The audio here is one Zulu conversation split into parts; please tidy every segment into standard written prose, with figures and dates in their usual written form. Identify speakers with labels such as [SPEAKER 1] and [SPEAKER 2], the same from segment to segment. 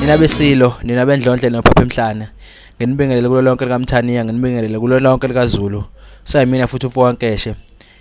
[SPEAKER 1] Nina besilo, nina bendlonhle nophapha emhlane. Nginibingelele kulo lonke likaMthaniya, nginibingelele kulo lonke likaZulu. Sayimina futhi uFowankeshe.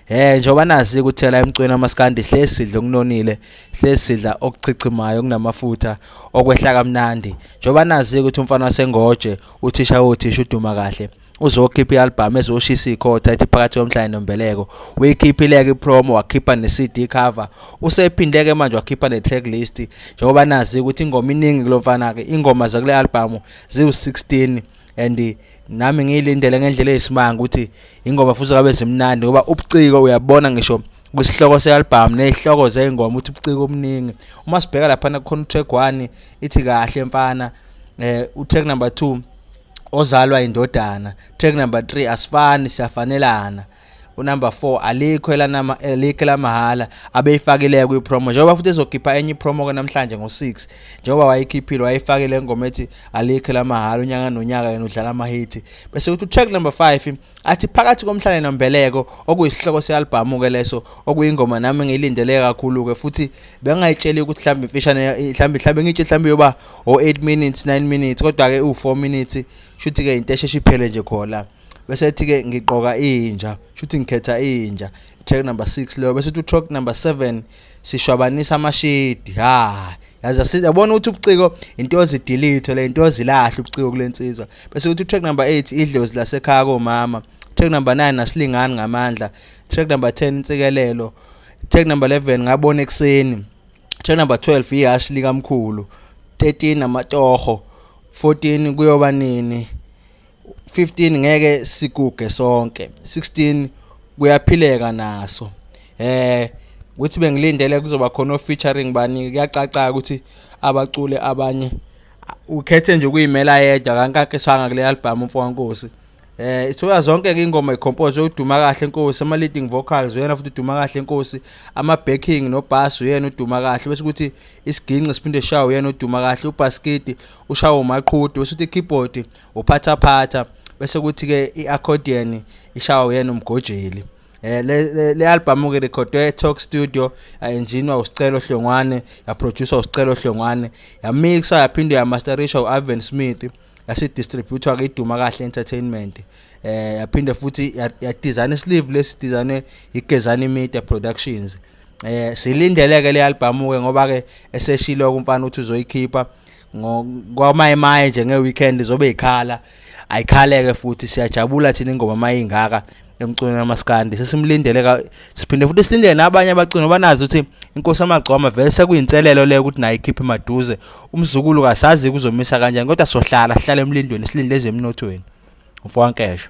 [SPEAKER 1] Njengoba nazi ukuthi la emcweni amaskandi hlezi sidla okunonile, hlezi sidla okuchichimayo kunamafutha, okwehla kamnandi. Njengoba nazi ukuthi umfana wasengoje, uthisha wothisha uduma kahle. Uzokhipha ialbum ezoshisa ikhotha ethi phakathi komhlanje nombeleko. Uyikhiphileke ipromo wakhipha ne-CD cover. Usephindeke manje wakhipha ne-tracklist. Njengoba nazi ukuthi ingoma iningi kulomfana ke, ingoma zakule album ziwu-16 and nami ngiyilindele ngendlela eyisimanga ukuthi ingoma futhi kabe zimnandi ngoba ubuciko uyabona ngisho kwisihloko sealbum nezihloko zeingoma uthi ubuciko omningi. Uma sibheka lapha khona track 1 ithi kahle mfana, utrack number 2 ozalwa indodana, track number 3 asifani siyafanelana, unumber 4 alikho la mahala abeyifakile kwipromo. Njengoba futhi ezokhipha enye ipromo ke namhlanje ngo6, njengoba wayikhiphile wayifakile ingoma ethi alikho la mahala unyaka nonyaka yena udlala ama hit. Bese uthi track number 5 athi phakathi komhlanje nombeleko, okuyisihloko sealbum ke leso, okuyingoma nami ngiyilindele kakhulu ke futhi bengayitsheli ukuthi mhlambe imfishane mhlambe ngithi mhlambe yoba 8 minutes 9 minutes kodwa ke u4 minutes shuthi ke into esheshe iphele nje khona. Bese ethi ke ngiqoka inja, shuthi ngikhetha inja, track number 6 lo. Bese uthi track number 7 sishwabanisa amashidi. Yazi yabona ukuthi ubuciko into ozidelete le into ozilahla ubuciko kulensizwa. Bese uthi track number 8 idlozi lasekhaya komama, track number 9 asilingani ngamandla, track number 10 insikelelo, track number 11 ngabona ekseni, track number 12 ihashi likamkhulu, 13 amatoho, 14 kuyoba nini, 15 ngeke siguge sonke, 16 kuyaphileka naso. Ukuthi bengilindele kuzoba khona featuring bani, kuyacaca ukuthi abacule abanye ukhethe nje kuyimela yedwa kankakesanga kule album uMfowankosi. Ithola zonke ke ingoma icompose uduma kahle Nkosi, ama leading vocals uyena futhi uduma kahle Nkosi, ama backing no bass uyena uduma kahle. Bese ukuthi isiginqi siphinde shawo uyena uduma kahle, ubasket ushawo umaqhudu, bese uthi keyboard uphatha phatha, bese kuthi ke iaccordion ishawo uyena umgojeli. Le album ke recordwe Talk Studio, engineer uSicelo Hlongwane, ya producer uSicelo Hlongwane, ya mixa yaphinde ya masterisha uAven Smith, yasi distributor ke iduma kahle entertainment. Yaphinde futhi ya design sleeve lesi design iGezani Media Productions. Silindeleke le album ke ngoba ke eseshilo kumfana ukuthi uzoyikhipha ngokwamaye nje ngeweekend zobe ikhala, ayikhaleke futhi siyajabula thina ingoma mayingaka emcweni amaskandi. Sesimlindele siphinde futhi silindele nabanye abaculi banazi ukuthi Inkosi Amagcoma vele sekuyinselelo le ukuthi nayo ikhiphe maduze. Umzukulu kasazi kuzomisa kanjani kodwa sohlala sihlale emlindweni silindele emnothweni. UFowankeshe.